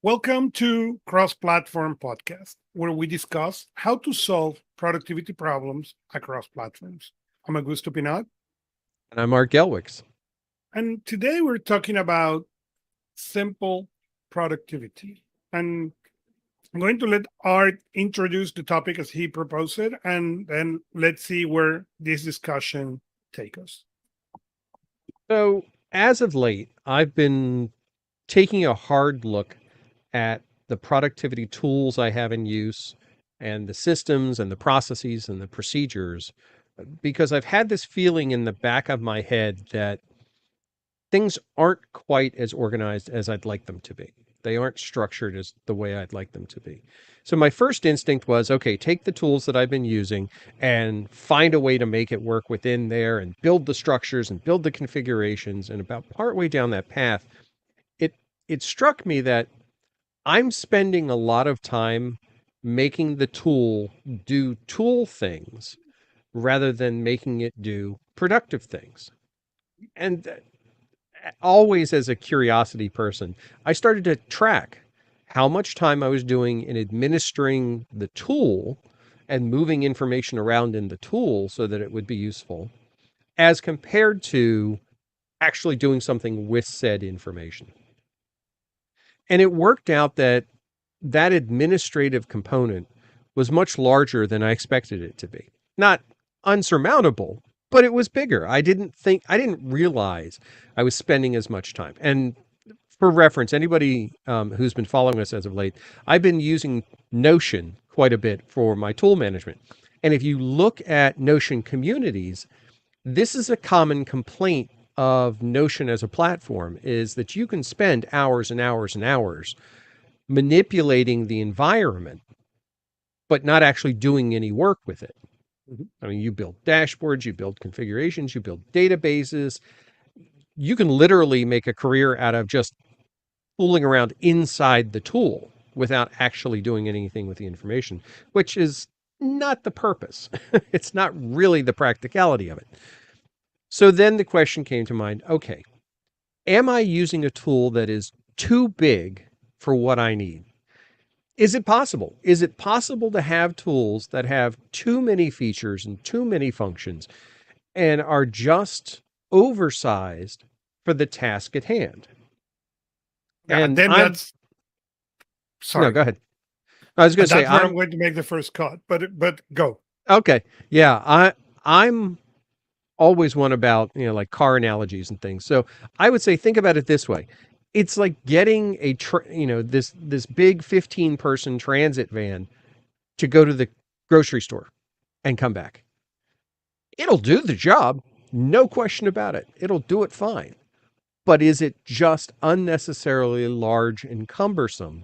Welcome to CrossPlatform podcast, where we discuss how to solve productivity problems across platforms. I'm Augusto Pinot, And I'm Mark Gelwix. and today we're talking about simple productivity. And I'm going to let Art introduce the topic as he proposed it, and then let's see where this discussion takes us. So, as of late, I've been taking a hard look at the productivity tools I have in use and the systems and the processes and the procedures because I've had this feeling in the back of my head that things aren't quite as organized as I'd like them to be. They aren't structured as the way I'd like them to be. So my first instinct was, okay, take the tools that I've been using and find a way to make it work within there and build the structures and build the configurations. And about partway down that path, it it struck me that I'm spending a lot of time making the tool do tool things rather than making it do productive things. And always as a curiosity person, I started to track how much time I was doing in administering the tool and moving information around in the tool so that it would be useful, as compared to actually doing something with said information. And it worked out that that administrative component was much larger than I expected it to be. Not unsurmountable, but it was bigger. I didn't realize I was spending as much time. And for reference, anybody who's been following us as of late, I've been using Notion quite a bit for my tool management. And if you look at Notion communities, this is a common complaint of Notion as a platform is that you can spend hours and hours and hours manipulating the environment, but not actually doing any work with it. Mhm. I mean, you build dashboards, you build configurations, you build databases. You can literally make a career out of just fooling around inside the tool without actually doing anything with the information, which is not the purpose. It's not really the practicality of it. So then the question came to mind, okay, am I using a tool that is too big for what I need? Is it possible? Is it possible to have tools that have too many features and too many functions and are just oversized for the task at hand? Yeah, and And then I'm that's no, sorry, go ahead. I was going and to say that's where I'm I'm going to make the first cut. But go. okay. Yeah, I'm always one about, like car analogies and things. So I would say think about it this way. It's like getting this big 15-person transit van to go to the grocery store and come back. It'll do the job, no question about it. It'll do it fine. But is it just unnecessarily large and cumbersome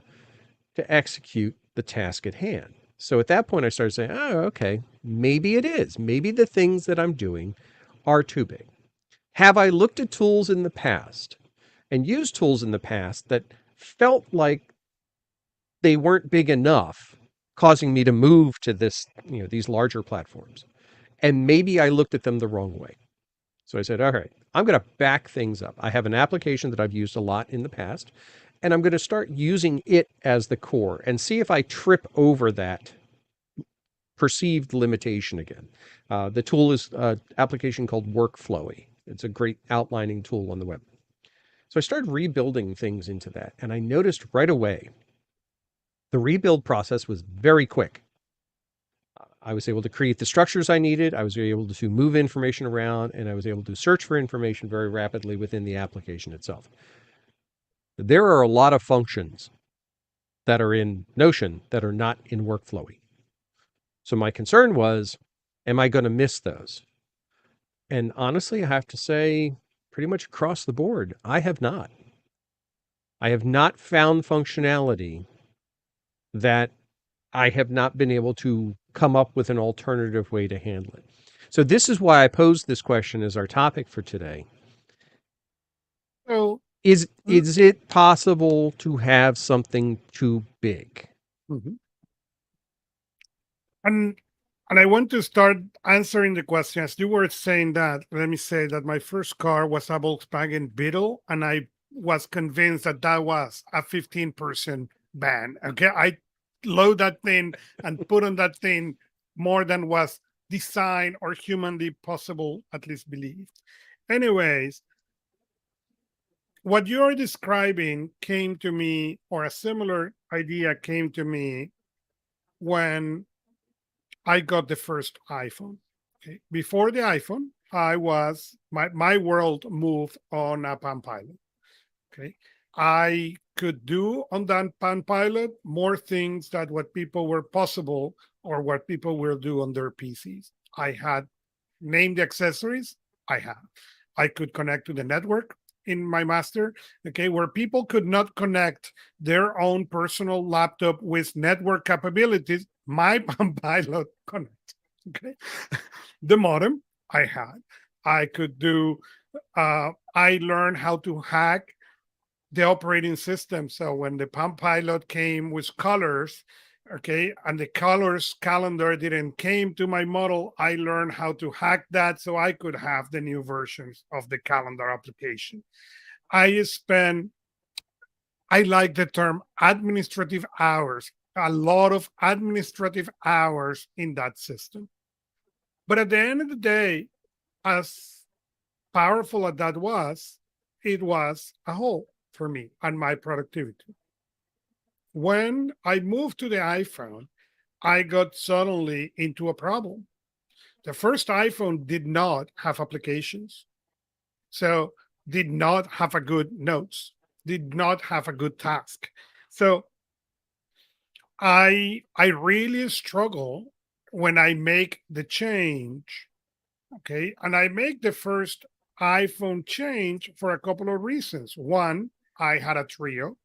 to execute the task at hand? So at that point, I started saying, oh, okay, maybe it is. Maybe the things that I'm doing are too big. Have I looked at tools in the past and used tools in the past that felt like they weren't big enough, causing me to move to these larger platforms? And maybe I looked at them the wrong way. So I said, all right, I'm going to back things up. I have an application that I've used a lot in the past, and I'm going to start using it as the core and see if I trip over that perceived limitation again. The tool is an application called Workflowy. It's a great outlining tool on the web. So I started rebuilding things into that, and I noticed right away the rebuild process was very quick. I was able to create the structures I needed. I was able to move information around, and I was able to search for information very rapidly within the application itself. There are a lot of functions that are in Notion that are not in Workflowy. So my concern was, am I going to miss those? And honestly, I have to say, pretty much across the board, I have not. I have not found functionality that I have not been able to come up with an alternative way to handle it. So this is why I posed this question as our topic for today. So, Is it possible to have something too big? mhm. and and I want to start answering the question as you were saying that. Let me say that my first car was a Volkswagen Beetle, and I was convinced that that was a 15% ban. Okay, I load that thing and put on that thing more than was designed or humanly possible, at least believed. Anyways, what you're describing came to me, or a similar idea came to me when I got the first iPhone. Okay. Before the iPhone, my world moved on a Palm Pilot. Okay. I could do on that Palm Pilot more things than what people were possible or what people will do on their PCs. I had named accessories. I have. I could connect to the network in my master, okay, where people could not connect their own personal laptop with network capabilities. My Palm Pilot connect. Okay. The modem I had. I could do, I learned how to hack the operating system. So when the Palm Pilot came with colors, okay, and the colors calendar didn't came to my model, I learned how to hack that so I could have the new versions of the calendar application. I spent, I like the term administrative hours, a lot of administrative hours in that system. But at the end of the day, as powerful as that was, it was a hole for me and my productivity. When I moved to the iPhone, I got suddenly into a problem. The first iPhone did not have applications, so did not have a good notes, did not have a good task. So I really struggle when I make the change. Okay, and I make the first iPhone change for a couple of reasons. One, I had a trio,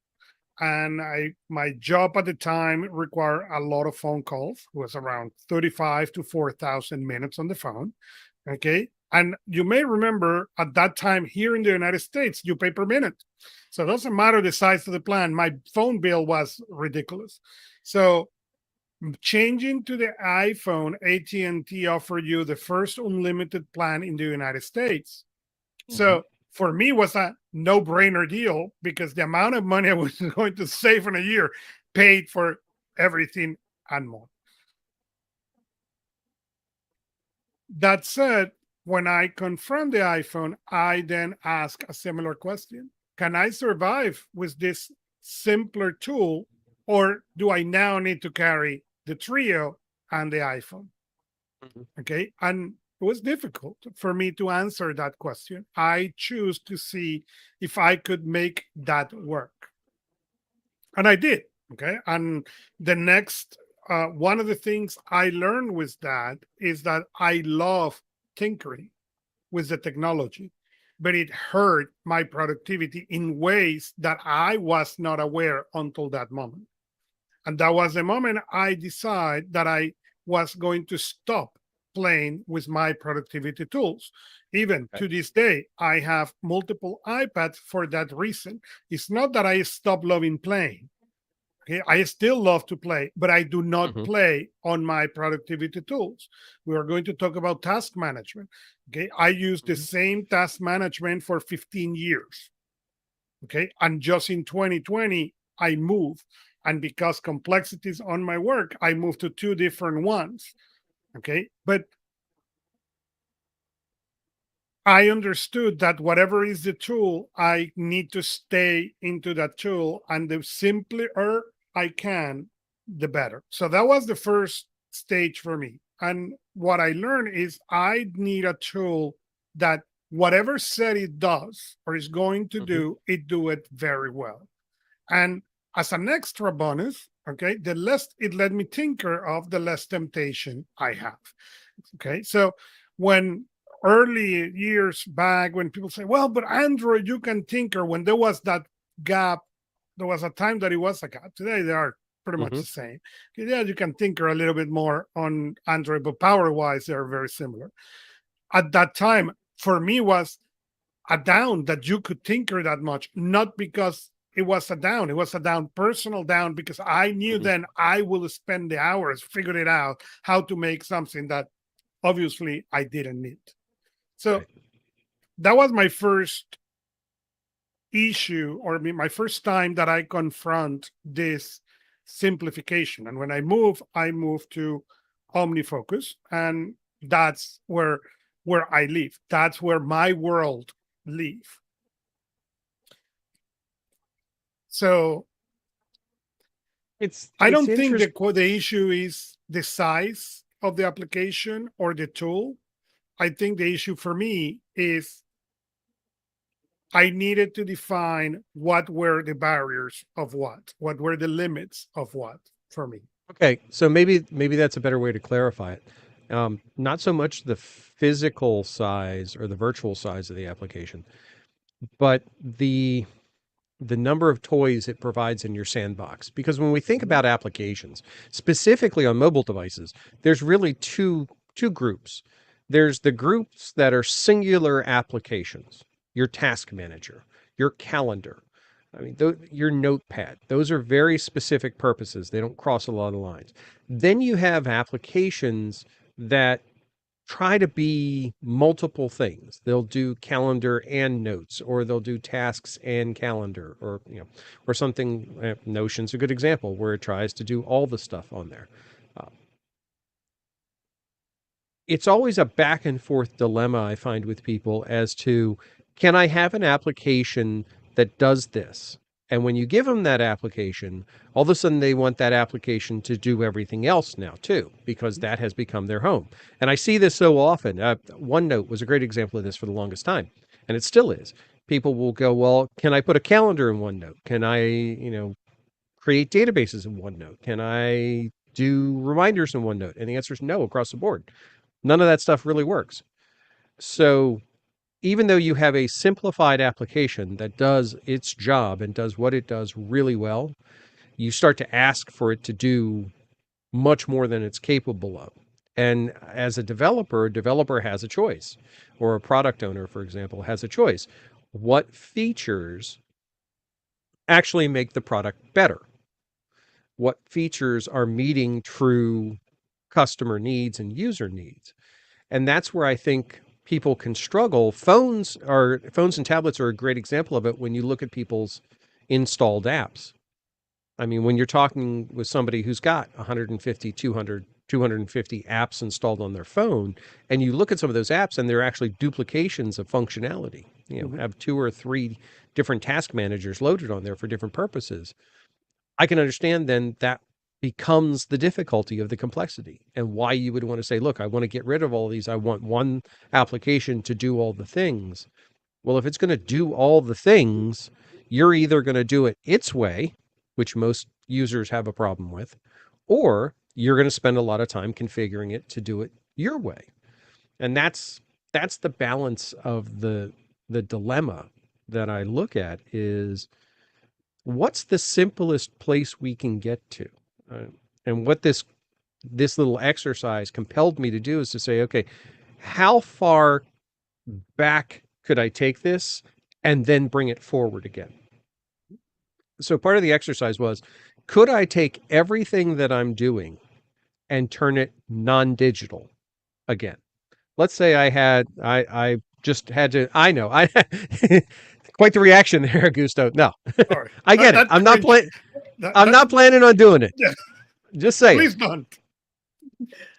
and my job at the time required a lot of phone calls. It was around 35 to 4,000 minutes on the phone. Okay. And you may remember at that time here in the United States, you pay per minute. So it doesn't matter the size of the plan. My phone bill was ridiculous. So changing to the iPhone, AT&T offered you the first unlimited plan in the United States. So for me, it was a no-brainer deal because the amount of money I was going to save in a year paid for everything and more. That said, when I confront the iPhone, I then ask a similar question. Can I survive with this simpler tool, or do I now need to carry the Trio and the iPhone? Okay. And it was difficult for me to answer that question. I choose to see if I could make that work. And I did. Okay. And the next, one of the things I learned with that is that I love tinkering with the technology, but it hurt my productivity in ways that I was not aware until that moment. And that was the moment I decided that I was going to stop playing with my productivity tools. Even to this day, I have multiple iPads for that reason. It's not that I stopped loving playing. Okay, I still love to play, but I do not play on my productivity tools. We are going to talk about task management. Okay, I use the same task management for 15 years. Okay, and just in 2020, I moved. And because complexities on my work, I moved to two different ones. Okay, but I understood that whatever is the tool, I need to stay into that tool, and the simpler I can, the better. So that was the first stage for me. And what I learned is I need a tool that whatever set it does or is going to do, it do it very well. And as an extra bonus, okay, the less it let me tinker of, the less temptation I have. Okay, so when early years back, when people say, well, but Android, you can tinker, when there was that gap, there was a time that it was a gap. Today, they are pretty much the same. Yeah, you can tinker a little bit more on Android, but power-wise, they're very similar. At that time, for me, was a down that you could tinker that much, not because it was a down. It was a down, personal down, because I knew then I will spend the hours figuring it out how to make something that obviously I didn't need. So that was my first issue, or my first time that I confront this simplification. And when I move to OmniFocus, and that's where I live. That's where my world live. So I it's don't think interesting. the issue is the size of the application or the tool. I think the issue for me is I needed to define what were the barriers of what were the limits of what for me. Okay, so maybe that's a better way to clarify it. Not so much the physical size or the virtual size of the application, but the number of toys it provides in your sandbox. Because when we think Mhm. about applications, specifically on mobile devices, there's really two groups. There's the groups that are singular applications, your task manager, your calendar, I mean, your notepad. Those are very specific purposes. They don't cross a lot of lines. Then you have applications that try to be multiple things. They'll do calendar and notes, or they'll do tasks and calendar, or or something. Notion's a good example where it tries to do all the stuff on there. Uh, it's always a back and forth dilemma I find with people as to, can I have an application that does this? And when you give them that application, all of a sudden they want that application to do everything else now too, because that has become their home. And I see this so often. OneNote was a great example of this for the longest time, and it still is. People will go, well, can I put a calendar in OneNote? Can I, create databases in OneNote? Can I do reminders in OneNote? And the answer is no across the board. None of that stuff really works. So even though you have a simplified application that does its job and does what it does really well, you start to ask for it to do much more than it's capable of. And as a developer has a choice, or a product owner, for example, has a choice. What features actually make the product better? What features are meeting true customer needs and user needs? And that's where I think people can struggle. Phones and tablets are a great example of it when you look at people's installed apps. I mean, when you're talking with somebody who's got 150, 200, 250 apps installed on their phone, and you look at some of those apps and they're actually duplications of functionality, Mhm. have two or three different task managers loaded on there for different purposes. I can understand then that becomes the difficulty of the complexity, and why you would want to say, look, I want to get rid of all these. I want one application to do all the things. Well, if it's going to do all the things, you're either going to do it its way, which most users have a problem with, or you're going to spend a lot of time configuring it to do it your way. And that's the balance of the dilemma that I look at is, what's the simplest place we can get to? Uh, and what this little exercise compelled me to do is to say, okay, how far back could I take this and then bring it forward again? So part of the exercise was, could I take everything that I'm doing and turn it non-digital again? Let's say I just had to, I know, I quite the reaction there, Gusto. No, Sorry, I get it. that cringe. I'm That not planning on doing it. yeah, Just saying. please don't.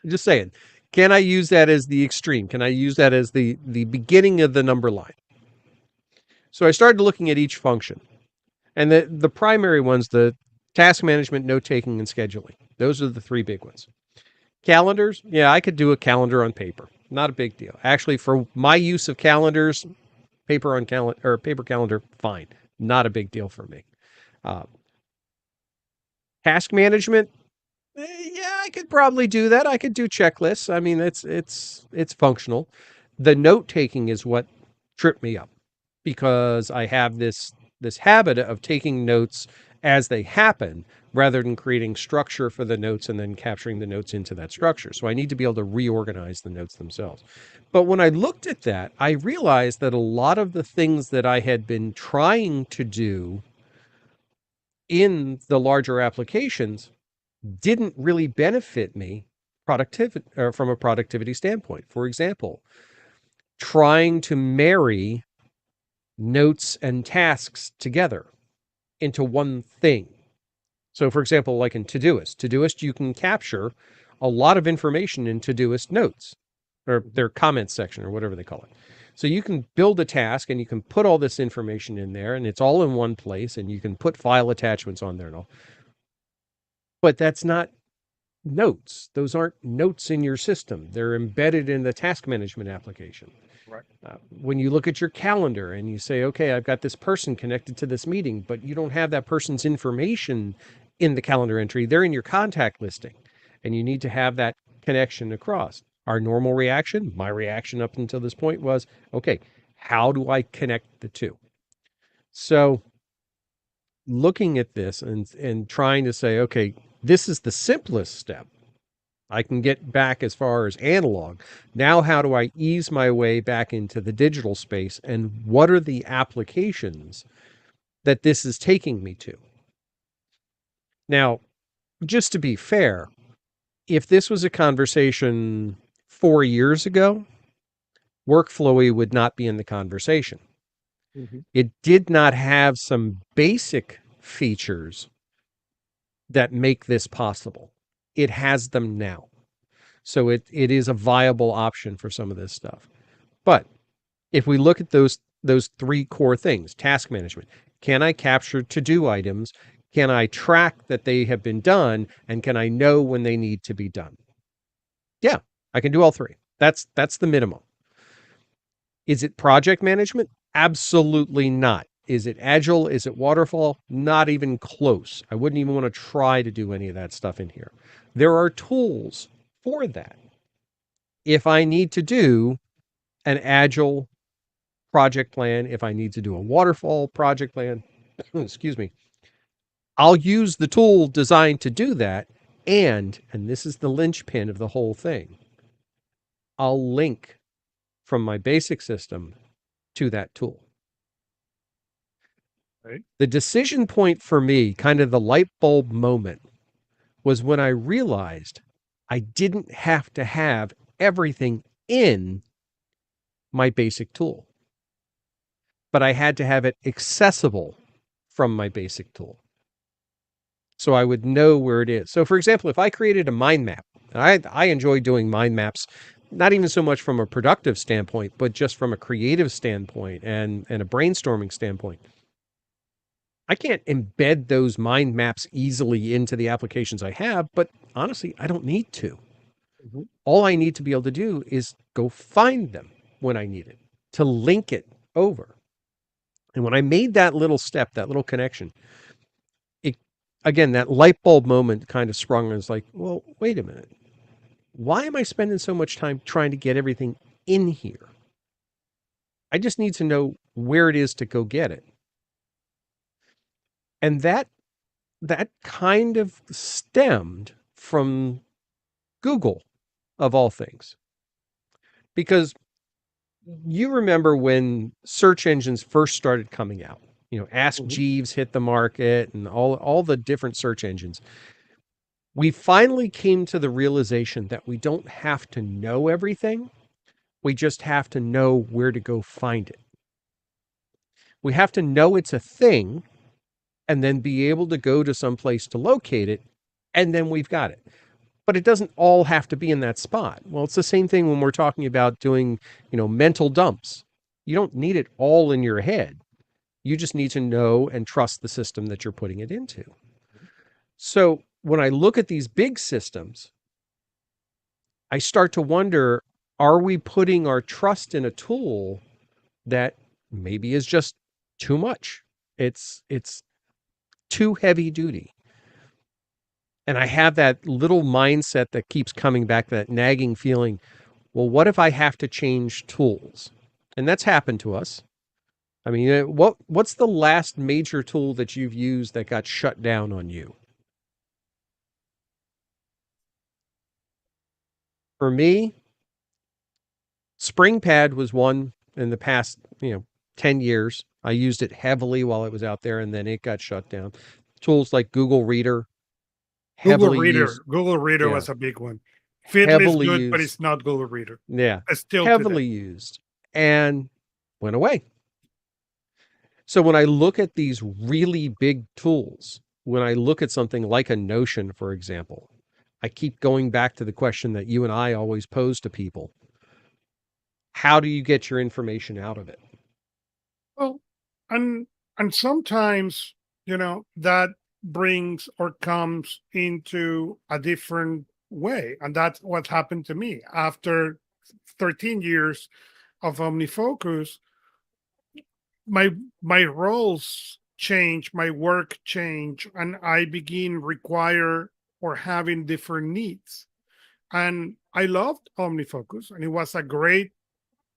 Just saying. Can I use that as the extreme? Can I use that as the beginning of the number line? So I started looking at each function. And the primary ones, the task management, note taking, and scheduling. Those are the three big ones. Calendars, yeah, I could do a calendar on paper. Not a big deal. Actually, for my use of calendars, paper calendar, fine. Not a big deal for me. Uh, task management, yeah, I could probably do that. I could do checklists. I mean, it's functional. The note taking is what tripped me up, because I have this habit of taking notes as they happen rather than creating structure for the notes and then capturing the notes into that structure. So I need to be able to reorganize the notes themselves. But when I looked at that, I realized that a lot of the things that I had been trying to do in the larger applications didn't really benefit me productivity from a productivity standpoint. For example, trying to marry notes and tasks together into one thing. So, for example, like in Todoist, you can capture a lot of information in Todoist notes or their comments section or whatever they call it. So you can build a task and you can put all this information in there and it's all in one place and you can put file attachments on there and all. But that's not notes. Those aren't notes in your system. They're embedded in the task management application. Right. When you look at your calendar and you say, okay, I've got this person connected to this meeting, but you don't have that person's information in the calendar entry, they're in your contact listing, and you need to have that connection across. Our normal reaction, my reaction up until this point was, okay, how do I connect the two? So looking at this and trying to say, okay, this is the simplest step. I can get back as far as analog. Now, how do I ease my way back into the digital space? And what are the applications that this is taking me to? Now, just to be fair, if this was a conversation 4 years ago, workflowy would not be in the conversation. Mm-hmm. It did not have some basic features that make this possible. It has them now. So it is a viable option for some of this stuff. But if we look at those three core things, task management, can I capture to-do items? Can I track that they have been done? And can I know when they need to be done? Yeah, I can do all three. That's the minimum. Is it project management? Absolutely not. Is it agile? Is it waterfall? Not even close. I wouldn't even want to try to do any of that stuff in here. There are tools for that. If I need to do an agile project plan, if I need to do a waterfall project plan, excuse me, I'll use the tool designed to do that. And this is the linchpin of the whole thing, I'll link from my basic system to that tool. Right. The decision point for me, kind of the light bulb moment, was when I realized I didn't have to have everything in my basic tool, but I had to have it accessible from my basic tool. So I would know where it is. So for example, if I created a mind map, I enjoy doing mind maps, not even so much from a productive standpoint, but just from a creative standpoint and a brainstorming standpoint. I can't embed those mind maps easily into the applications I have, but honestly, I don't need to. Mm-hmm. All I need to be able to do is go find them when I need it, to link it over. And when I made that little step, that little connection, again, that light bulb moment kind of sprung and was like, well, wait a minute. Why am I spending so much time trying to get everything in here? I just need to know where it is to go get it. And that kind of stemmed from Google, of all things. Because you remember when search engines first started coming out, Ask Jeeves hit the market and all the different search engines. We finally came to the realization that we don't have to know everything. We just have to know where to go find it. We have to know it's a thing and then be able to go to some place to locate it, and then we've got it. But it doesn't all have to be in that spot. Well, it's the same thing when we're talking about doing, mental dumps. You don't need it all in your head. You just need to know and trust the system that you're putting it into. So when I look at these big systems, I start to wonder, are we putting our trust in a tool that maybe is just too much? It's too heavy duty. And I have that little mindset that keeps coming back, that nagging feeling, well, what if I have to change tools? And that's happened to us. I mean, what's the last major tool that you've used that got shut down on you? For me, SpringPad was one in the past, 10 years. I used it heavily while it was out there, and then it got shut down. Tools like Google Reader, heavily used. Google Reader Yeah. was a big one. Feedly is Heavily good, but used. it's not Google Reader. Yeah, It's still heavily today. used and went away. So when I look at these really big tools, when I look at something like a Notion, for example, I keep going back to the question that you and I always pose to people. How do you get your information out of it? Well, and and sometimes, that brings or comes into a different way. And that's what happened to me after 13 years of OmniFocus. My my roles change, my work change, and I begin require or having different needs. And I loved OmniFocus, and it was a great.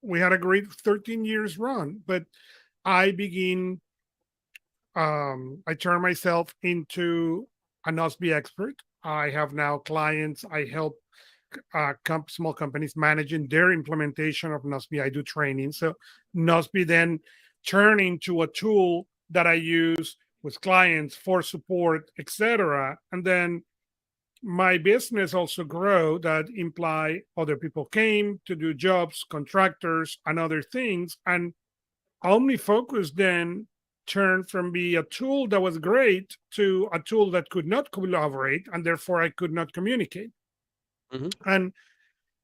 We had a great 13 years run, but I begin. I turn myself into a NOSBI expert. I have now clients. I help small companies managing their implementation of NOSBI. I do training. So NOSBI then turn into a tool that I use with clients for support, etc. And then my business also grow that imply other people came to do jobs, contractors, and other things. And OmniFocus then turned from be a tool that was great to a tool that could not collaborate, and therefore I could not communicate. Mhm. And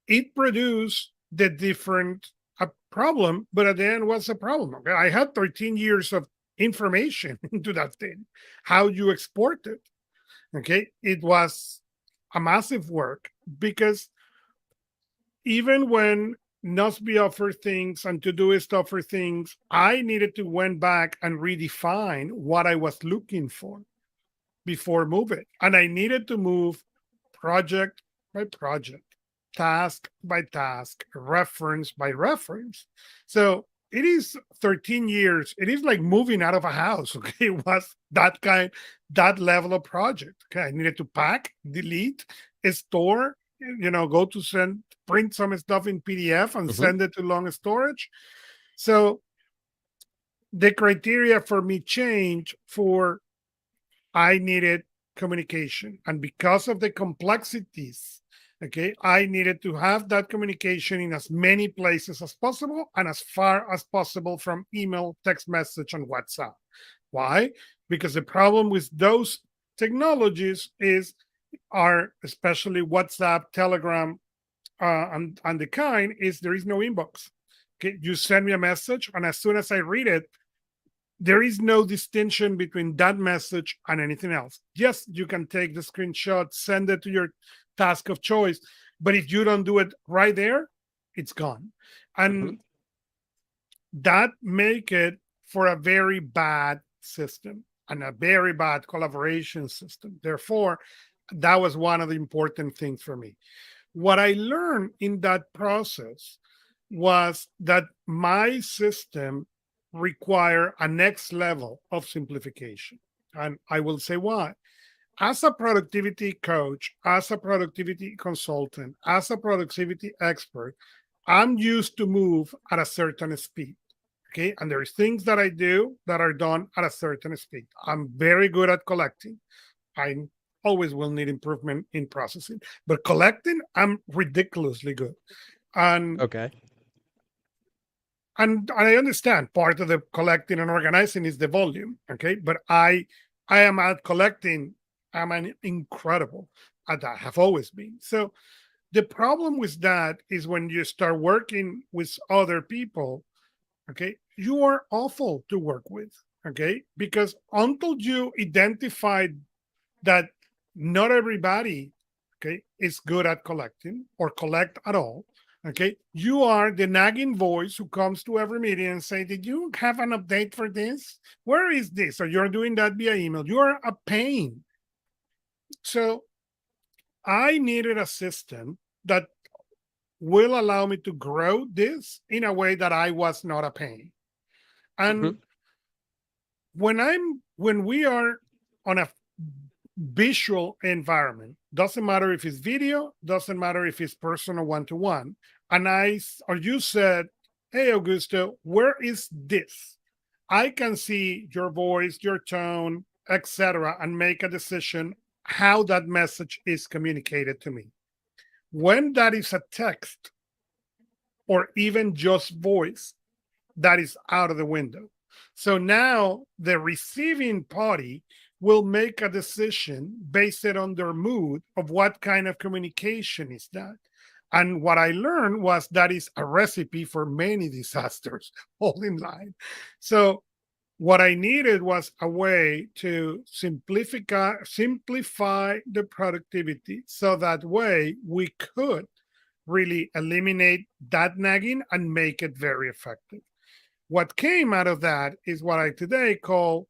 it produced the different problem, but at the end, what's the problem? Okay, I had 13 years of information into that thing. How you export it? Okay, it was a massive work because even when Nusby offered things and Todoist offered things, I needed to went back and redefine what I was looking for before moving. And I needed to move project by project, task by task, reference by reference. So it is 13 years. It is like moving out of a house. Okay. It was that level of project. Okay. I needed to pack, delete, store, go to print some stuff in PDF and Mhm. send it to long storage. So the criteria for me changed for I needed communication. And because of the complexities, okay, I needed to have that communication in as many places as possible and as far as possible from email, text message, and WhatsApp. Why? Because the problem with those technologies are especially WhatsApp, Telegram, and the kind is there is no inbox. Okay, you send me a message, and as soon as I read it, there is no distinction between that message and anything else. Yes, you can take the screenshot, send it to your task of choice, but if you don't do it right there, it's gone. Mhm. And that make it for a very bad system and a very bad collaboration system. Therefore, that was one of the important things for me. What I learned in that process was that my system require a next level of simplification. And I will say why. As a productivity coach, as a productivity consultant, as a productivity expert, I'm used to move at a certain speed. Okay. And there's things that I do that are done at a certain speed. I'm very good at collecting. I always will need improvement in processing, but collecting, I'm ridiculously good. And Okay. and I understand part of the collecting and organizing is the volume, okay? But I am at collecting. I'm an incredible at that. Have always been. So the problem with that is when you start working with other people, okay, you are awful to work with, okay? Because until you identified that not everybody, okay, is good at collecting or collect at all. Okay, you are the nagging voice who comes to every meeting and say, "Did you have an update for this? Where is this?" Or you're doing that via email. You are a pain. So I needed a system that will allow me to grow this in a way that I was not a pain. Mhm. And when we are on a visual environment, doesn't matter if it's video, doesn't matter if it's personal one-to-one, and or you said, "Hey Augusto, where is this?" I can see your voice, your tone, etc., and make a decision how that message is communicated to me. When that is a text or even just voice, that is out of the window. So now the receiving party will make a decision based on their mood of what kind of communication is that. And what I learned was that is a recipe for many disasters all in line. So what I needed was a way to simplify the productivity so that way we could really eliminate that nagging and make it very effective. What came out of that is what I today call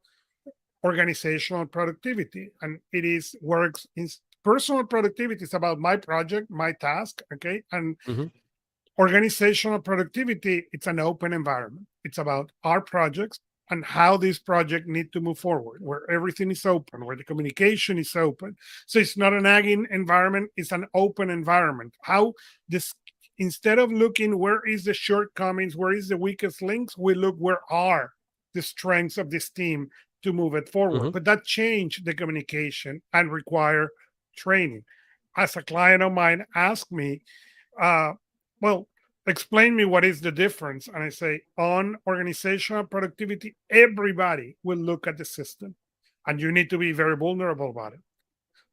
organizational productivity. And it is works in personal productivity is about my project, my task, okay? And Mm-hmm. organizational productivity, it's an open environment. It's about our projects and how this project need to move forward, where everything is open, where the communication is open. So it's not a nagging environment, it's an open environment. How this instead of looking where is the shortcomings, where is the weakest links, we look where are the strengths of this team to move it forward. Mm-hmm. But that changed the communication and require training. As a client of mine asked me, well, explain me what is the difference. And I say, on organizational productivity, everybody will look at the system and you need to be very vulnerable about it.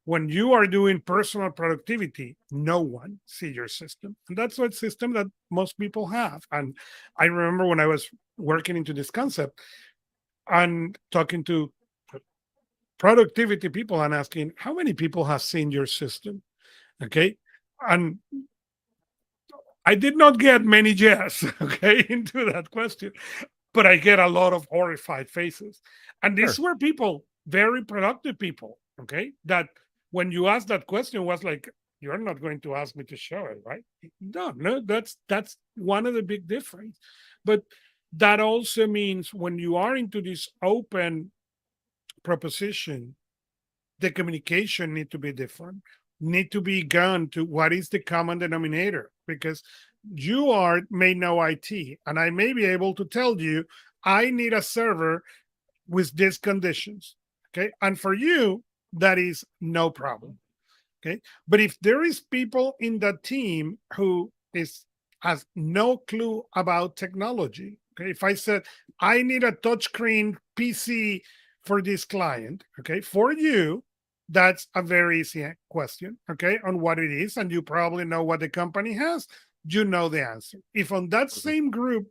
When you are doing personal productivity, no one see your system. And that's what system that most people have. And I remember when I was working into this concept and talking to productivity people and asking, how many people have seen your system? Okay. And I did not get many yes, okay, into that question, but I get a lot of horrified faces. And these Sure. were people, very productive people, okay, that when you ask that question was like, you're not going to ask me to show it, right? No, that's one of the big difference. But that also means when you are into this open proposition, the communication need to be different, need to be gone to what is the common denominator, because you are may know it and I may be able to tell you I need a server with these conditions, okay, and for you that is no problem, okay. But if there is people in the team who is has no clue about technology, okay, if I said I need a touchscreen PC for this client, okay, for you that's a very easy question, okay, on what it is, and you probably know what the company has, you know the answer. If on that Mm-hmm. same group,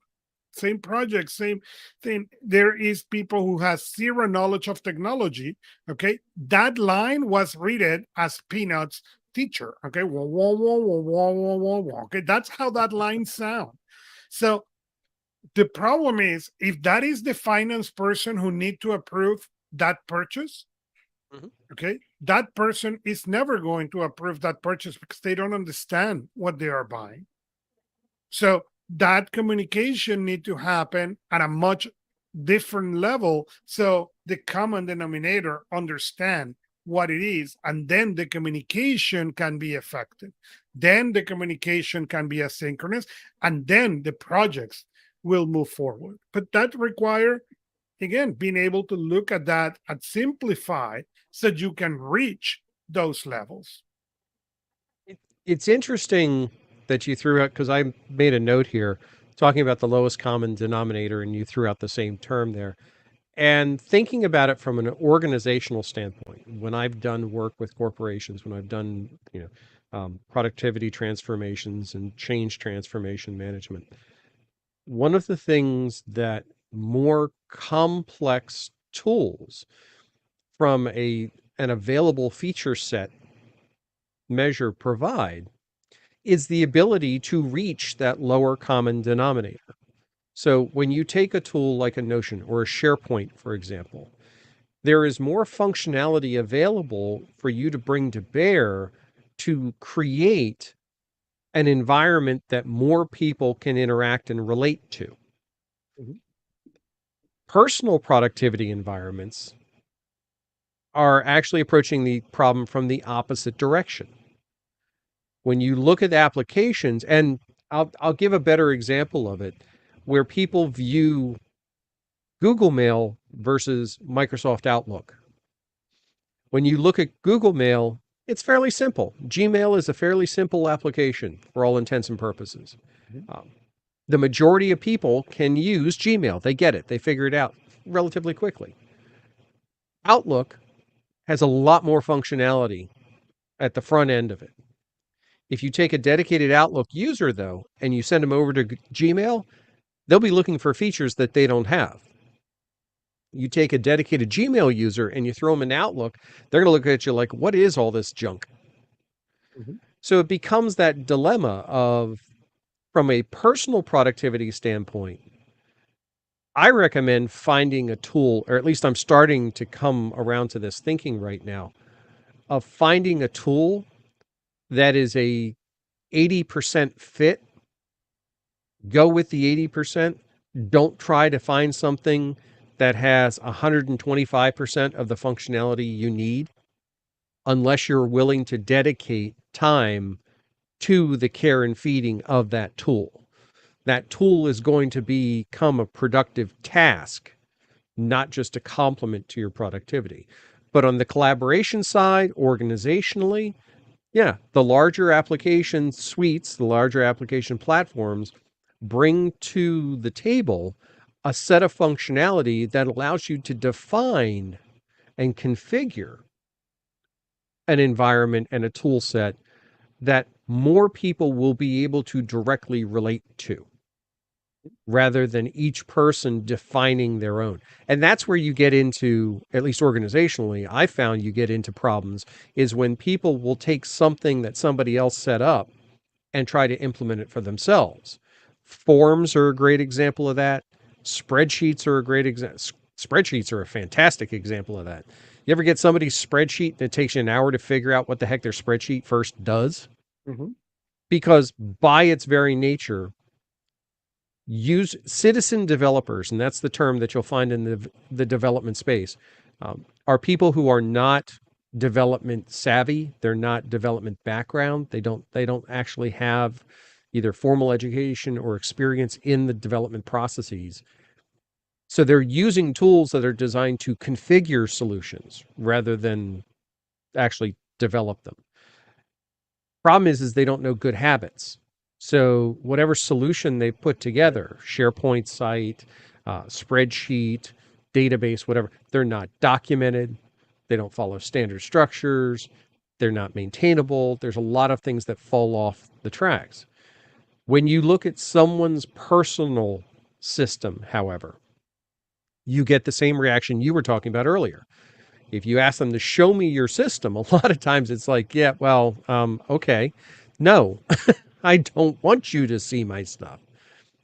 same project, same thing, there is people who has zero knowledge of technology, okay, that line was read as Peanuts teacher, okay, wah, wah, wah, wah, wah, wah, wah, wah. Okay, that's how that line sound. So the problem is if that is the finance person who need to approve that purchase, Mm-hmm. okay, that person is never going to approve that purchase because they don't understand what they are buying. So that communication need to happen at a much different level so the common denominator understand what it is, and then the communication can be effective, then the communication can be asynchronous, and then the projects will move forward. But that require, again, being able to look at that and simplify so you can reach those levels. It's interesting that you threw out, because I made a note here talking about the lowest common denominator, and you threw out the same term there. And thinking about it from an organizational standpoint, when I've done work with corporations, when I've done productivity transformations and change transformation management, one of the things that more complex tools from an available feature set measure provide is the ability to reach that lower common denominator. So when you take a tool like a Notion or a SharePoint, for example, there is more functionality available for you to bring to bear to create an environment that more people can interact and relate to. Mhm. Personal productivity environments are actually approaching the problem from the opposite direction. When you look at applications, and I'll give a better example of it, where people view Google Mail versus Microsoft Outlook. When you look at Google Mail, it's fairly simple. Gmail is a fairly simple application for all intents and purposes. Mhm. The majority of people can use Gmail. They get it. They figure it out relatively quickly. Outlook has a lot more functionality at the front end of it. If you take a dedicated Outlook user, though, and you send them over to Gmail, they'll be looking for features that they don't have. You take a dedicated Gmail user and you throw them in Outlook, they're going to look at you like, what is all this junk? Mhm. So it becomes that dilemma of, from a personal productivity standpoint, I recommend finding a tool, or at least I'm starting to come around to this thinking right now, of finding a tool that is a 80% fit. Go with the 80%. Don't try to find something that has 125% of the functionality you need unless you're willing to dedicate time to the care and feeding of that tool. That tool is going to become a productive task, not just a complement to your productivity. But on the collaboration side, organizationally, yeah, the larger application suites, the larger application platforms bring to the table a set of functionality that allows you to define and configure an environment and a tool set that more people will be able to directly relate to, rather than each person defining their own. And that's where you get into, at least organizationally, I found you get into problems, is when people will take something that somebody else set up and try to implement it for themselves. Forms are a great example of that. Spreadsheets are a great example. Spreadsheets are a fantastic example of that. You ever get somebody's spreadsheet and it takes you an hour to figure out what the heck their spreadsheet first does? Mhm. Because by its very nature, use citizen developers, and that's the term that you'll find in the development space, are people who are not development savvy. They're not development background. They don't actually have either formal education or experience in the development processes. So they're using tools that are designed to configure solutions rather than actually develop them. Problem is they don't know good habits. So whatever solution they put together, SharePoint site, spreadsheet, database, whatever, they're not documented. They don't follow standard structures. They're not maintainable. There's a lot of things that fall off the tracks. When you look at someone's personal system, however, you get the same reaction you were talking about earlier. If you ask them to show me your system, a lot of times it's like, yeah, well, okay. No, I don't want you to see my stuff.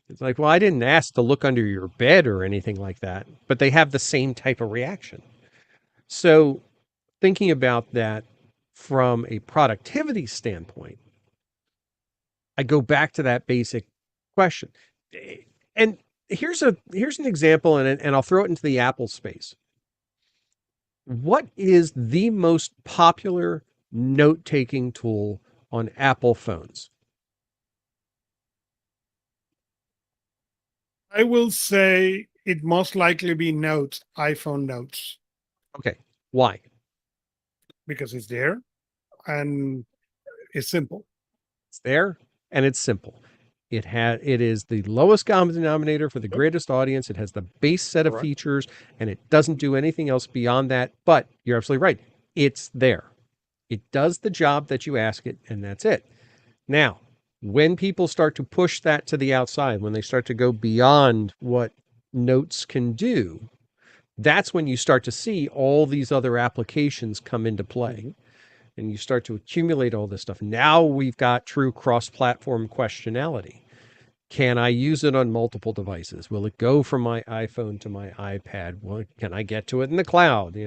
It's like, well, I didn't ask to look under your bed or anything like that, but they have the same type of reaction. So, thinking about that from a productivity standpoint, I go back to that basic question. And here's an example, and I'll throw it into the Apple space. What is the most popular note-taking tool on Apple phones? I will say it most likely be Notes, iPhone Notes, Okay, why? because it's there and it's simple. It's there and it's simple. It is the lowest common denominator for the Yep. greatest audience. It has the base set of Correct. features and it doesn't do anything else beyond that. But you're absolutely right. It's there. It does the job that you ask it, and that's it. Now, when people start to push that to the outside, when they start to go beyond what notes can do, that's when you start to see all these other applications come into play Mhm. and you start to accumulate all this stuff. Now we've got true cross-platform questionality. Can I use it on multiple devices? Will it go from my iPhone to my iPad? Well, can I get to it in the cloud?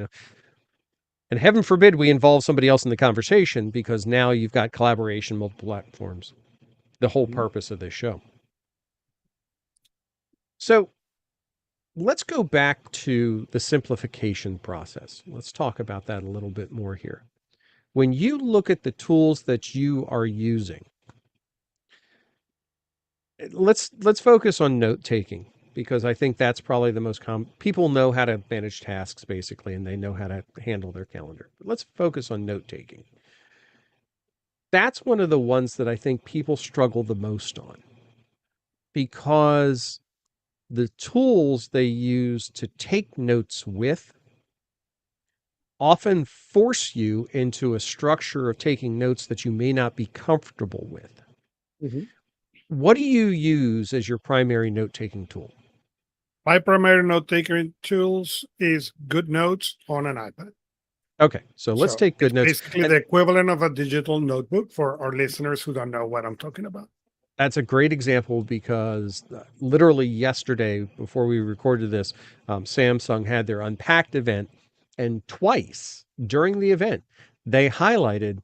And heaven forbid we involve somebody else in the conversation, because now you've got collaboration, multiple platforms, the whole Mhm. purpose of this show. So let's go back to the simplification process. Let's talk about that a little bit more here. When you look at the tools that you are using, let's focus on note taking, because I think that's probably the most common. People know how to manage tasks basically, and they know how to handle their calendar. But let's focus on note taking. That's one of the ones that I think people struggle the most on. because the tools they use to take notes with often force you into a structure of taking notes that you may not be comfortable with. Mhm. What do you use as your primary note-taking tool? My primary note taking tools is Good Notes on an iPad. Okay, so let's So take it's good notes. basically And the equivalent of a digital notebook for our listeners who don't know what I'm talking about. that's a great example because literally yesterday, before we recorded this, Samsung had their Unpacked event, and twice during the event, they highlighted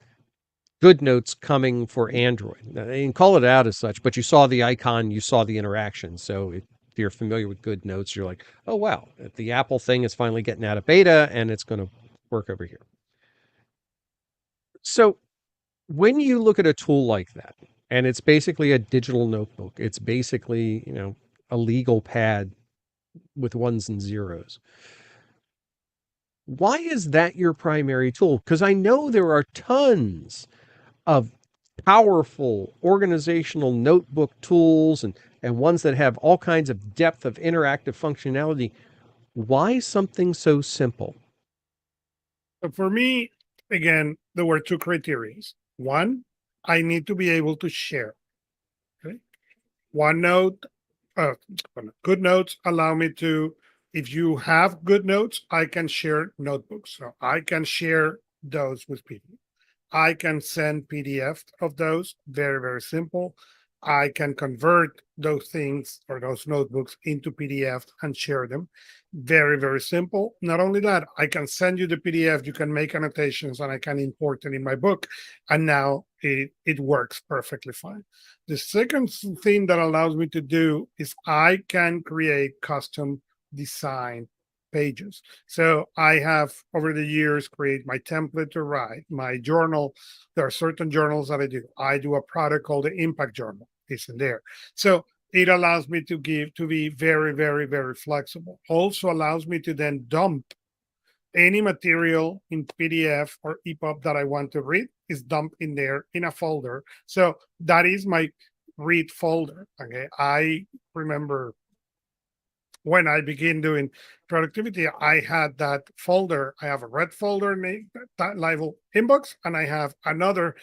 Good Notes coming for Android. Now, they didn't call it out as such, but you saw the icon, you saw the interaction. So if you're familiar with Good Notes, you're like, oh, wow, the Apple thing is finally getting out of beta and it's going to work over here. So when you look at a tool like that, and it's basically a digital notebook, it's basically, a legal pad with ones and zeros. Why is that your primary tool? Because I know there are tons of powerful organizational notebook tools and ones that have all kinds of depth of interactive functionality. Why something so simple? So for me, again, there were two criteria. One, I need to be able to share. Okay. OneNote, uh, Good Notes allow me to, if you have good notes, I can share notebooks. So I can share those with people. I can send PDF of those, very, very simple. I can convert those things or those notebooks into PDF and share them. Very, very simple. Not only that, I can send you the PDF, you can make annotations, and I can import it in my book. And now it works perfectly fine. The second thing that allows me to do is I can create custom design pages. So I have over the years create my template to write, my journal. There are certain journals that I do. I do a product called the Impact Journal. It's in there. So it allows me to be very, very, very flexible. Also allows me to then dump any material in PDF or EPUB that I want to read is dumped in there in a folder. So that is my read folder. Okay. I remember when I began doing productivity, I had that folder. I have a red folder named that label inbox, and I have another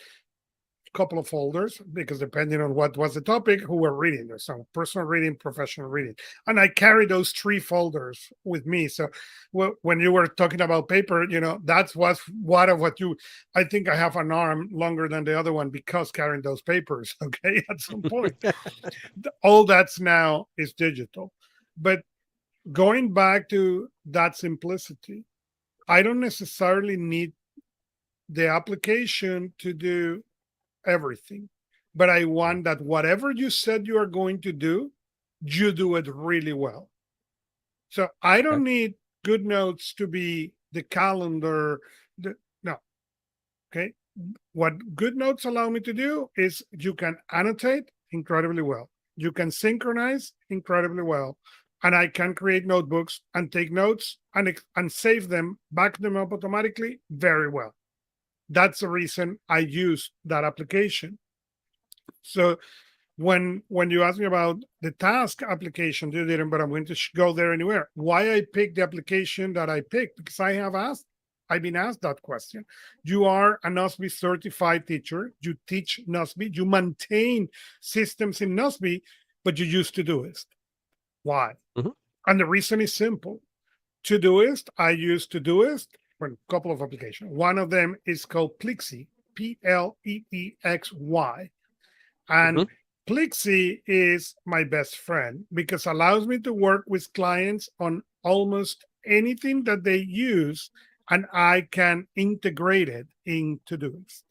couple of folders because depending on what was the topic, who were reading. There's some personal reading, professional reading, and I carry those three folders with me. So when you were talking about paper, that's what you. I think I have an arm longer than the other one because carrying those papers. Okay, at some point, all that's now is digital, but going back to that simplicity, I don't necessarily need the application to do everything, but I want that whatever you said you are going to do, you do it really well. So I Okay. don't need Good Notes to be the calendar. No, okay. What Good Notes allow me to do is you can annotate incredibly well. You can synchronize incredibly well. And I can create notebooks and take notes and save them, back them up automatically very well. That's the reason I use that application. So when you ask me about the task application, you didn't, but I'm going to go there anywhere. Why I picked the application that I picked? Because I've been asked that question. You are a NOSBI certified teacher. You teach NOSBI. You maintain systems in NOSBI, but you use Todoist. Why? Mhm. And the reason is simple. Todoist, I use Todoist for a couple of applications. One of them is called Plexi, Pleexy. And Mhm. Plexi is my best friend because it allows me to work with clients on almost anything that they use, and I can integrate it into Todoist.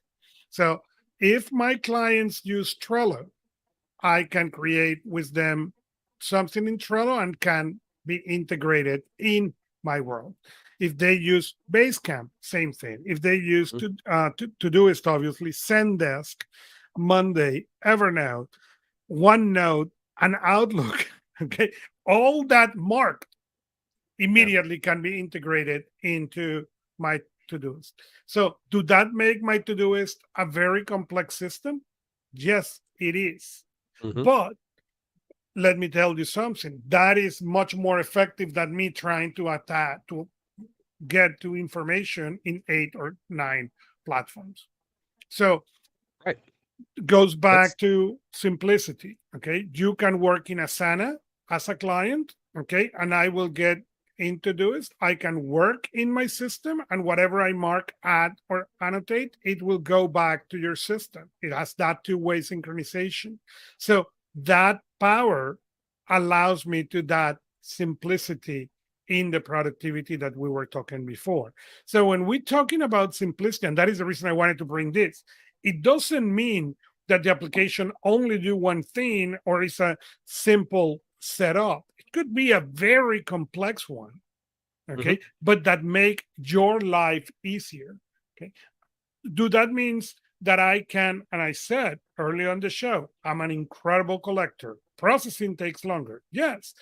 So if my clients use Trello, I can create with them something in Trello and can be integrated in my world. If they use Basecamp, same thing. If they use Mhm. Todoist, obviously, Zendesk, Monday, Evernote, OneNote, and Outlook, okay, all that mark Yeah. immediately can be integrated into my Todoist. So, do that make my Todoist a very complex system? Yes, it is. Mhm. But let me tell you something. That is much more effective than me trying to attack to get to information in 8 or 9 platforms. So Right. it goes That's back to simplicity. Okay. You can work in Asana as a client. Okay. And I will get into Todoist. I can work in my system, and whatever I mark, add, or annotate, it will go back to your system. It has that two-way synchronization. So that power allows me to that simplicity in the productivity that we were talking before. So when we're talking about simplicity, and that is the reason I wanted to bring this, it doesn't mean that the application only do one thing or is a simple setup. It could be a very complex one, mhm. okay, but that make your life easier. Okay, do that means that I can, and I said early on the show, I'm an incredible collector. Processing takes longer. Yes,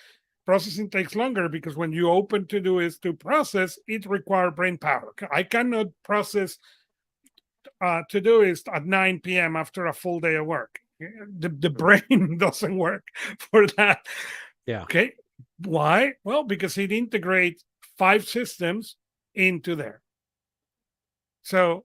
processing takes longer because when you open Todoist to process, it requires brain power. I cannot process Todoist at 9 p.m. after a full day of work. The brain doesn't work for that. Yeah. Okay. Why? Well, because it integrates 5 systems into there. So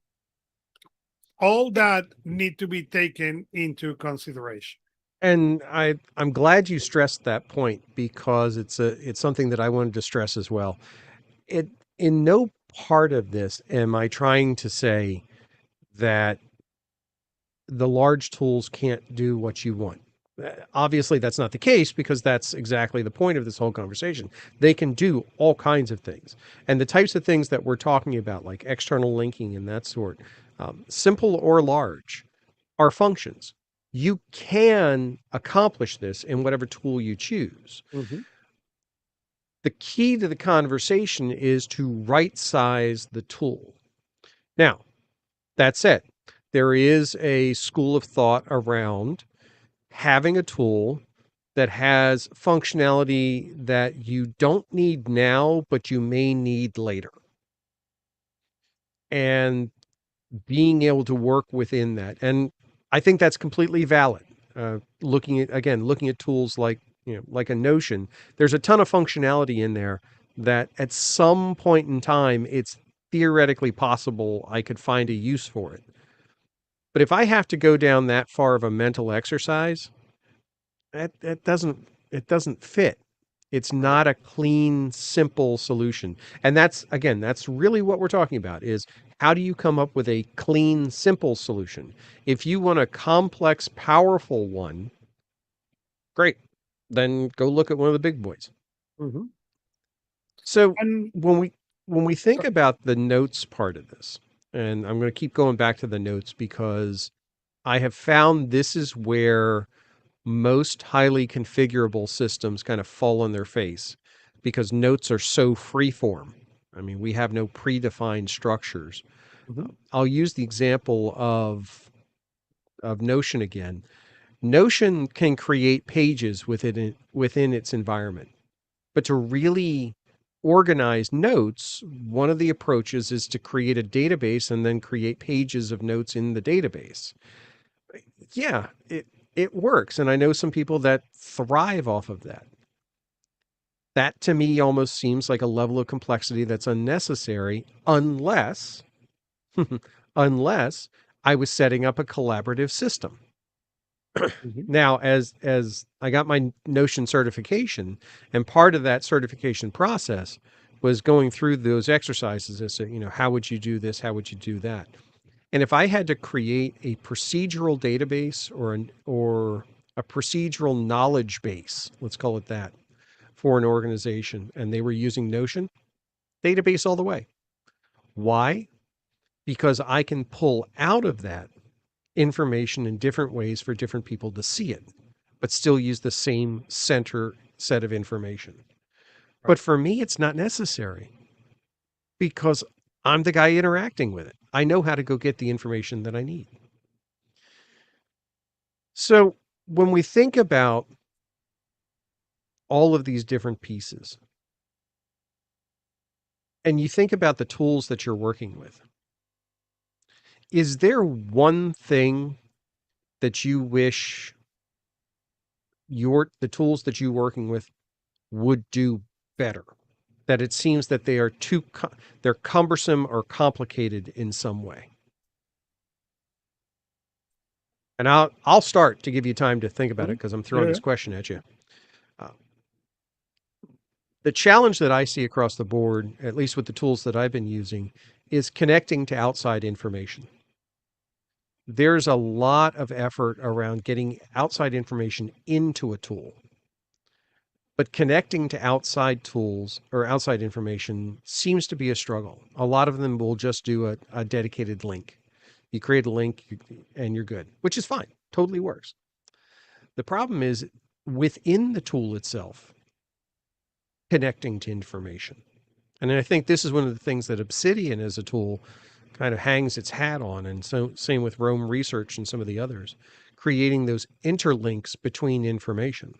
all that need to be taken into consideration. And I'm glad you stressed that point because it's something that I wanted to stress as well. It in no part of this am I trying to say that the large tools can't do what you want. Obviously, that's not the case because that's exactly the point of this whole conversation. They can do all kinds of things. And the types of things that we're talking about, like external linking and that sort, simple or large, are functions. You can accomplish this in whatever tool you choose. Mhm. The key to the conversation is to right size the tool. Now, that said, there is a school of thought around having a tool that has functionality that you don't need now, but you may need later. And being able to work within that. And I think that's completely valid. Looking at tools like, like a Notion, there's a ton of functionality in there that at some point in time, it's theoretically possible I could find a use for it. But if I have to go down that far of a mental exercise, it doesn't fit. It's Right. not a clean, simple solution. And that's really what we're talking about is how do you come up with a clean, simple solution? If you want a complex, powerful one, great. Then go look at one of the big boys. Mhm. So And when we when we think so, about the notes part of this, and I'm going to keep going back to the notes because I have found this is where most highly configurable systems kind of fall on their face because notes are so freeform. I mean, we have no predefined structures. mhm. I'll use the example of Notion again. Notion can create pages within its environment, but to really organize notes, one of the approaches is to create a database and then create pages of notes in the database. Yeah, it works, and I know some people that thrive off of that. That to me almost seems like a level of complexity that's unnecessary unless I was setting up a collaborative system. Mhm. Now, as I got my Notion certification, and part of that certification process was going through those exercises as to, how would you do this? How would you do that? And if I had to create a procedural database or a procedural knowledge base, let's call it that, for an organization, and they were using Notion, database all the way. Why? Because I can pull out of that information in different ways for different people to see it, but still use the same center set of information. But Right. for me, it's not necessary because I'm the guy interacting with it. I know how to go get the information that I need. So when we think about all of these different pieces and you think about the tools that you're working with, is there one thing that you wish the tools that you're working with would do better. That it seems that they are they're cumbersome or complicated in some way. And I'll start to give you time to think about it because I'm throwing this question at you. The challenge that I see across the board, at least with the tools that I've been using, is connecting to outside information. There's a lot of effort around getting outside information into a tool. But connecting to outside tools or outside information seems to be a struggle. A lot of them will just do a dedicated link. You create a link and you're good, which is fine, totally works. The problem is within the tool itself, connecting to information. And I think this is one of the things that Obsidian as a tool kind of hangs its hat on. And so same with Rome Research and some of the others, creating those interlinks between information.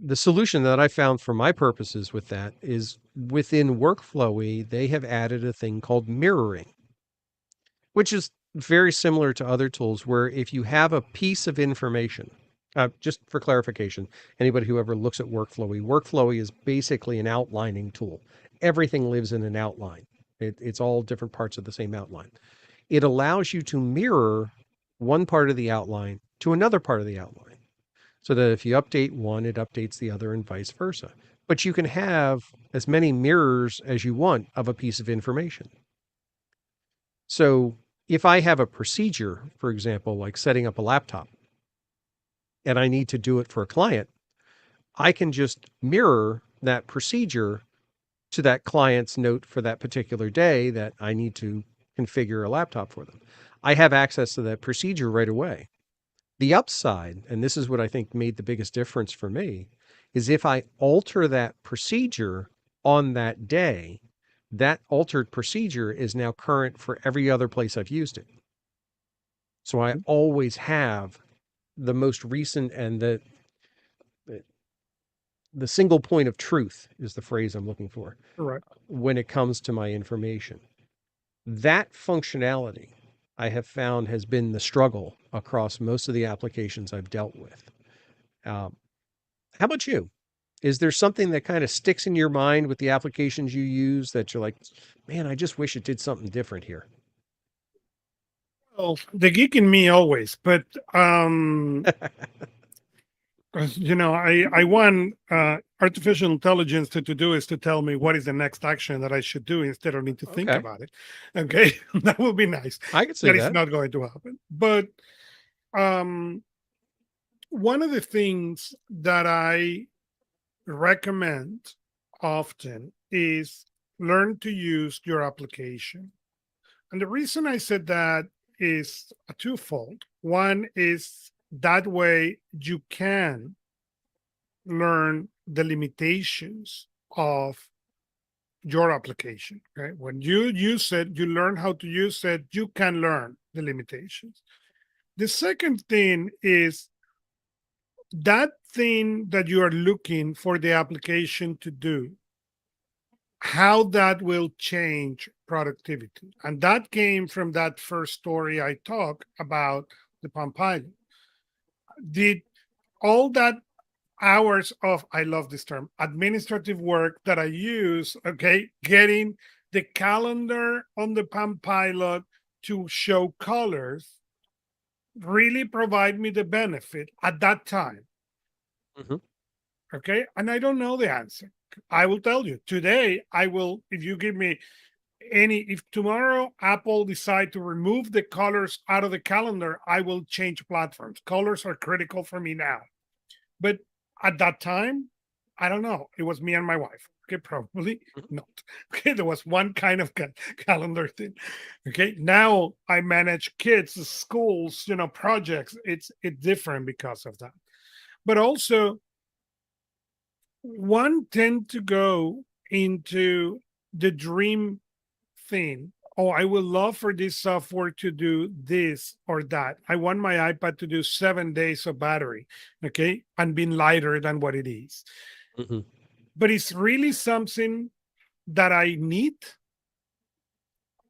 The solution that I found for my purposes with that is within Workflowy, they have added a thing called mirroring, which is very similar to other tools where if you have a piece of information, just for clarification, anybody who ever looks at Workflowy is basically an outlining tool. Everything lives in an outline. It's all different parts of the same outline. It allows you to mirror one part of the outline to another part of the outline, so that if you update one, it updates the other and vice versa. But you can have as many mirrors as you want of a piece of information. So if I have a procedure, for example, like setting up a laptop, and I need to do it for a client, I can just mirror that procedure to that client's note for that particular day that I need to configure a laptop for them. I have access to that procedure right away. The upside, and this is what I think made the biggest difference for me, is if I alter that procedure on that day, that altered procedure is now current for every other place I've used it. So I always have the most recent and the single point of truth is the phrase I'm looking for. Correct. When it comes to my information. That functionality I have found has been the struggle across most of the applications I've dealt with. How about you? Is there something that kind of sticks in your mind with the applications you use that you're like, man, I just wish it did something different here? Well, the geek in me always, but I want artificial intelligence to do is to tell me what is the next action that I should do instead of need to think Okay. about it. Okay, that would be nice. I could see That is that. not going to happen. But one of the things that I recommend often is learn to use your application. And the reason I said that is a twofold. One is that way you can learn the limitations of your application. Okay. When you use it, you learn how to use it, you can learn the limitations. The second thing is that thing that you are looking for the application to do, how that will change productivity. And that came from that first story I talked about, the Palm Pilot. Did all that hours of, I love this term, administrative work that I use, okay, getting the calendar on the Palm Pilot to show colors really provide me the benefit at that time? Mm-hmm. Okay. And I don't know the answer. I will tell you today. I will, if you give me if tomorrow Apple decide to remove the colors out of the calendar, I will change platforms. Colors are critical for me now. But at that time, I don't know. It was me and my wife. Okay, probably not. Okay, there was one kind of calendar thing. Okay, now I manage kids, schools, projects. It's different because of that. But also, one tend to go into the dream thing. Oh, I would love for this software to do this or that. I want my iPad to do 7 days of battery, okay, and being lighter than what it is. Mm-hmm. But it's really something that I need,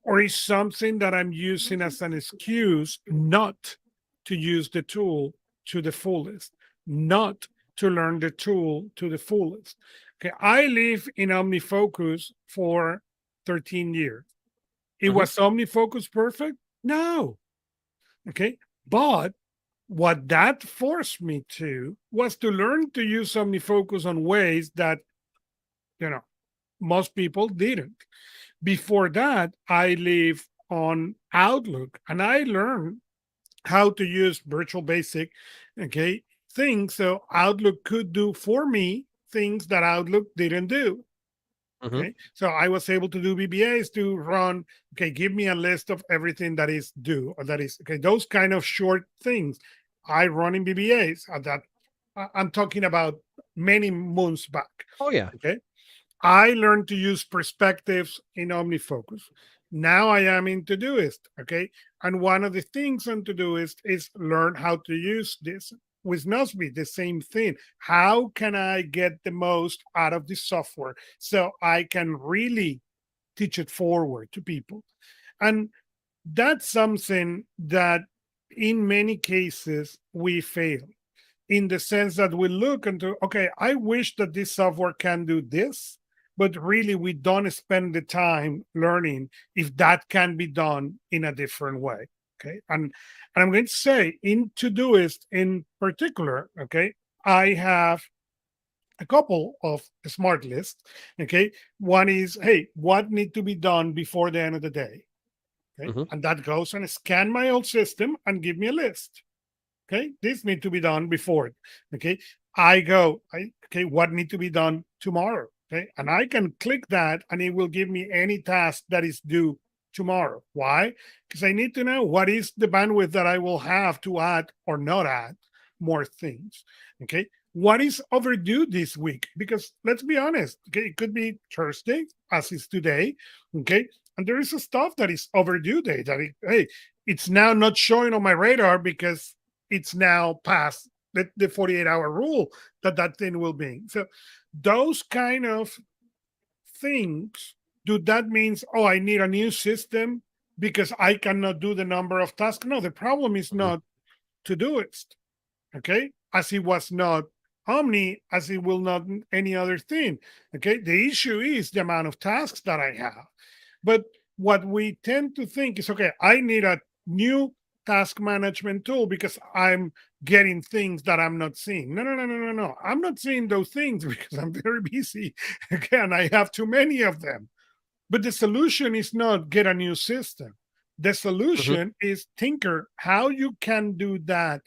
or is something that I'm using as an excuse not to use the tool to the fullest, not to learn the tool to the fullest. Okay, I live in OmniFocus for 13 years. It Hmm. was OmniFocus perfect? No. Okay, but what that forced me to was to learn to use OmniFocus on ways that, you know, most people didn't. Before that, I live on Outlook and I learned how to use virtual basic, okay, things so Outlook could do for me things that Outlook didn't do. Hmm. Okay, so I was able to do VBAs to run. Okay, give me a list of everything that is due, or that is okay. Those kind of short things I run in VBAs. That I'm talking about many months back. Oh yeah. Okay, I learned to use perspectives in OmniFocus. Now I am in Todoist, okay? And one of the things on Todoist is learn how to use this. With Nozbe, the same thing. How can I get the most out of this software so I can really teach it forward to people? And that's something that in many cases we fail, in the sense that we look into, okay, I wish that this software can do this, but really we don't spend the time learning if that can be done in a different way. Okay, and I'm going to say in Todoist in particular, okay, I have a couple of smart lists. Okay, one is, hey, what need to be done before the end of the day? Okay, Hmm. and that goes and scan my old system and give me a list. Okay, this need to be done before. Okay, okay, what need to be done tomorrow? Okay, and I can click that and it will give me any task that is due tomorrow. Why? Because I need to know what is the bandwidth that I will have to add or not add more things. Okay, what is overdue this week? Because let's be honest, okay, it could be Thursday as is today. Okay, and there is a stuff that is overdue day that hey, it's now not showing on my radar because it's now past the 48-hour rule that thing will be. So those kind of things, do that means, oh, I need a new system because I cannot do the number of tasks? No, the problem is Hmm. not Todoist, okay? As it was not Omni, as it will not any other thing, okay? The issue is the amount of tasks that I have. But what we tend to think is, okay, I need a new task management tool because I'm getting things that I'm not seeing. No, no, no, no, no, no. I'm not seeing those things because I'm very busy. Again, I have too many of them. But the solution is not get a new system. The Hmm. solution is tinker how you can do that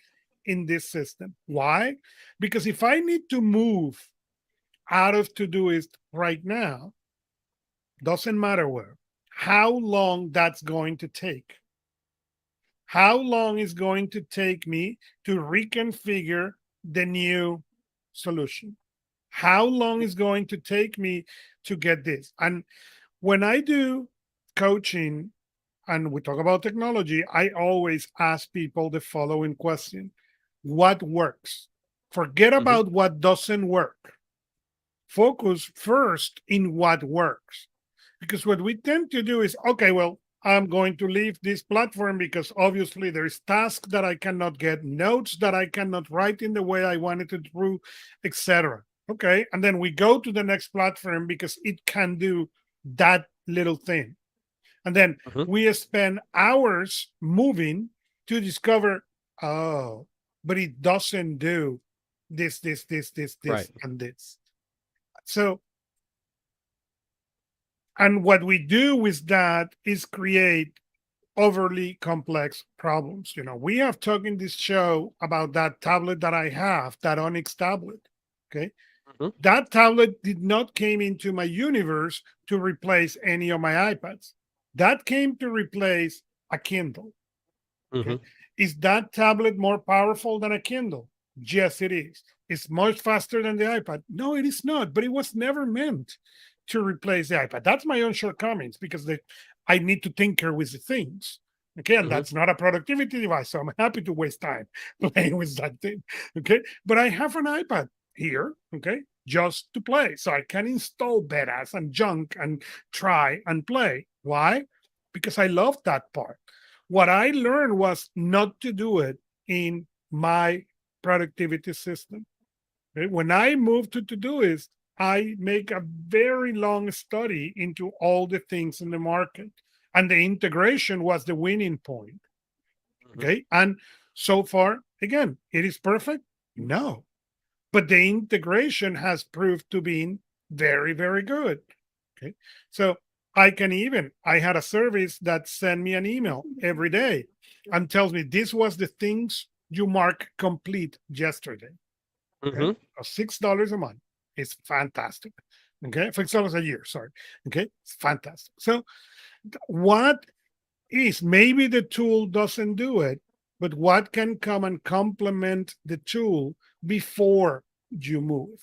in this system. Why? Because if I need to move out of Todoist right now, doesn't matter where, how long that's going to take. How long is going to take me to reconfigure the new solution? How long is going to take me to get this? And when I do coaching and we talk about technology, I always ask people the following question: what works? Forget Hmm. about what doesn't work. Focus first in what works. Because what we tend to do is, okay, well, I'm going to leave this platform because obviously there's tasks that I cannot get, notes that I cannot write in the way I wanted to do, etc. Okay, and then we go to the next platform because it can do that little thing. And then Hmm. we spend hours moving to discover, oh, but it doesn't do Right. this, and this. So, and what we do with that is create overly complex problems. You know, we have talked in this show about that tablet that I have, that Onyx tablet. Okay. Hmm. That tablet did not came into my universe to replace any of my iPads. That came to replace a Kindle. Hmm. Okay. Is that tablet more powerful than a Kindle? Yes, it is. It's much faster than the iPad. No, it is not, but it was never meant to replace the iPad. That's my own shortcomings because I need to tinker with the things. Okay, and Hmm. that's not a productivity device. So I'm happy to waste time playing with that thing. Okay, but I have an iPad here, okay, just to play. So I can install betas and junk and try and play. Why? Because I love that part. What I learned was not to do it in my productivity system. Okay? When I move to Todoist, I make a very long study into all the things in the market, and the integration was the winning point. Mhm. Okay, and so far, again, it is perfect. No, but the integration has proved to be very, very good. Okay. So I had a service that sent me an email every day and tells me this was the things you mark complete yesterday. Okay. Mhm. $6 a month is fantastic. Okay. $6 a year. Sorry. Okay. It's fantastic. So what is maybe the tool doesn't do it, but what can come and complement the tool before you move?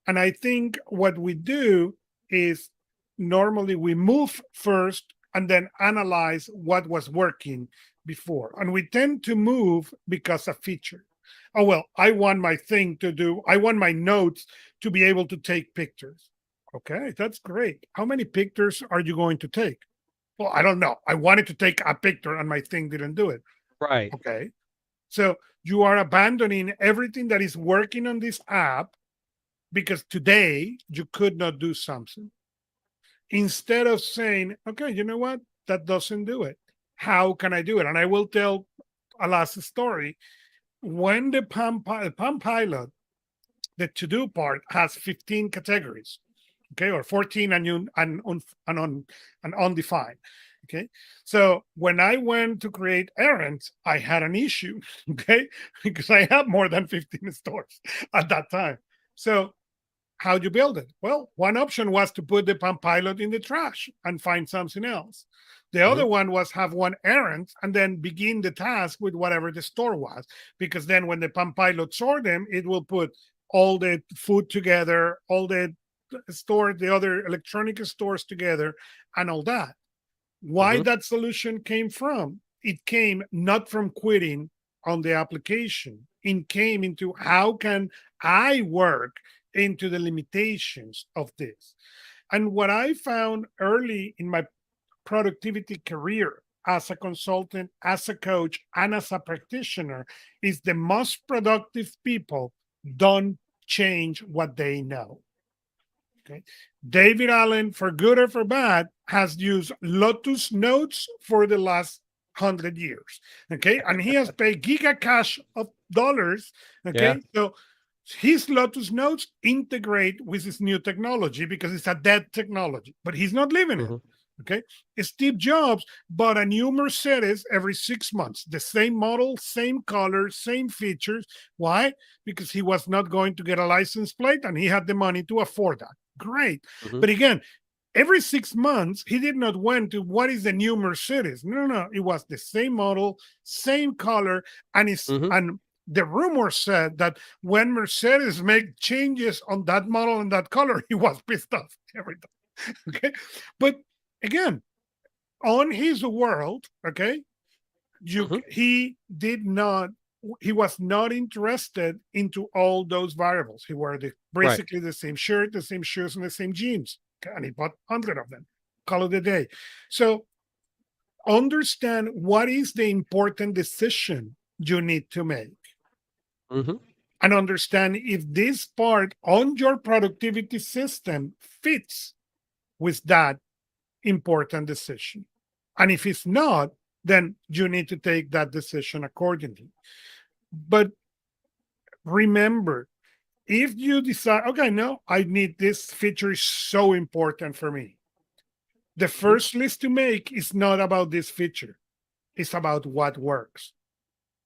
And I think what we do is normally we move first and then analyze what was working before. And we tend to move because of feature. Oh, well, I want my thing to do, I want my notes to be able to take pictures. Okay, that's great. How many pictures are you going to take? Well, I don't know. I wanted to take a picture and my thing didn't do it. Right. Okay. So you are abandoning everything that is working on this app because today you could not do something. Instead of saying, okay, you know what? That doesn't do it. How can I do it? And I will tell a last story. When the Palm Pilot, the to do part has 15 categories, okay, or 14 and undefined. Okay, so when I went to create errands, I had an issue, okay, because I have more than 15 stores at that time. So how do you build it? Well, one option was to put the Palm Pilot in the trash and find something else. The Mhm. other one was have one errand and then begin the task with whatever the store was, because then when the Palm Pilot sort them, it will put all the food together, all the the other electronic stores together, and all that. Why Mhm. that solution came from? It came not from quitting on the application. It came into how can I work into the limitations of this. And what I found early in my productivity career as a consultant, as a coach, and as a practitioner is the most productive people don't change what they know. Okay. David Allen, for good or for bad, has used Lotus Notes for the last 100 years. Okay. And he has paid giga cash of dollars. Yeah. Okay. So his Lotus Notes integrate with this new technology because it's a dead technology, but he's not living it. Mhm. Okay. Steve Jobs bought a new Mercedes every 6 months, the same model, same color, same features. Why? Because he was not going to get a license plate and he had the money to afford that. Great. Mhm. But again, every 6 months, he did not went to what is the new Mercedes. No, no, no. It was the same model, same color, and Mhm. the rumor said that when Mercedes make changes on that model and that color, he was pissed off every time. Okay. But again, on his world, okay, Mhm. he was not interested into all those variables. He wore Right. basically the same shirt, the same shoes, and the same jeans. Okay, and he bought 100 of them. Call it a day. So understand what is the important decision you need to make, Mhm. and understand if this part on your productivity system fits with that important decision. And if it's not, then you need to take that decision accordingly. But remember, if you decide, okay, no, I need this feature is so important for me. The Mhm. first list to make is not about this feature. It's about what works.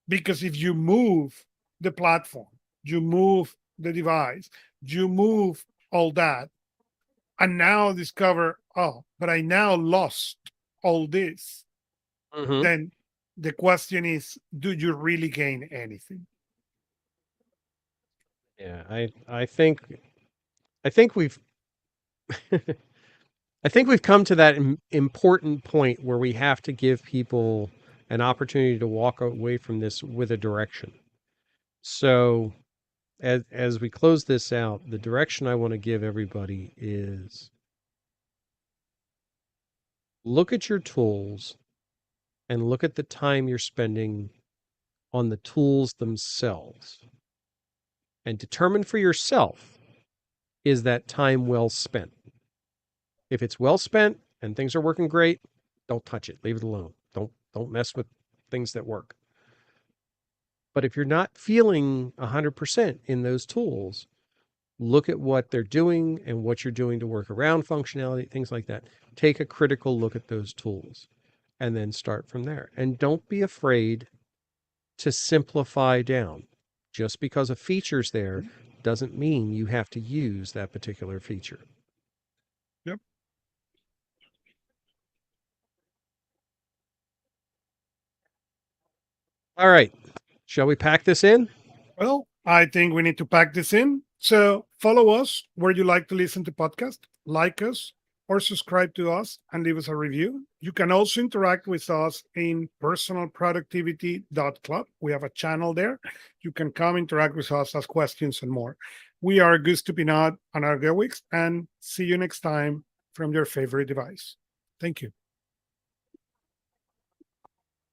Because if you move the platform, you move the device, you move all that, and now discover, oh, but I now lost all this, Mhm. then the question is, do you really gain anything? Yeah. I think we've I think we've come to that important point where we have to give people an opportunity to walk away from this with a direction. So, as we close this out, the direction I want to give everybody is look at your tools and look at the time you're spending on the tools themselves. and determine for yourself, is that time well spent? If it's well spent and things are working great, don't touch it. Leave it alone. Don't mess with things that work. But if you're not feeling 100% in those tools, look at what they're doing and what you're doing to work around functionality, things like that. Take a critical look at those tools and then start from there. And don't be afraid to simplify down. Just because a feature's there doesn't mean you have to use that particular feature. Yep. All right. Shall we pack this in? Well, I think we need to pack this in. So follow us where you like to listen to podcasts, like us, or subscribe to us and leave us a review. You can also interact with us in personalproductivity.club. We have a channel there. You can come interact with us, ask questions, and more. We are Gus Tupinat and our Weeks, and see you next time from your favorite device. Thank you.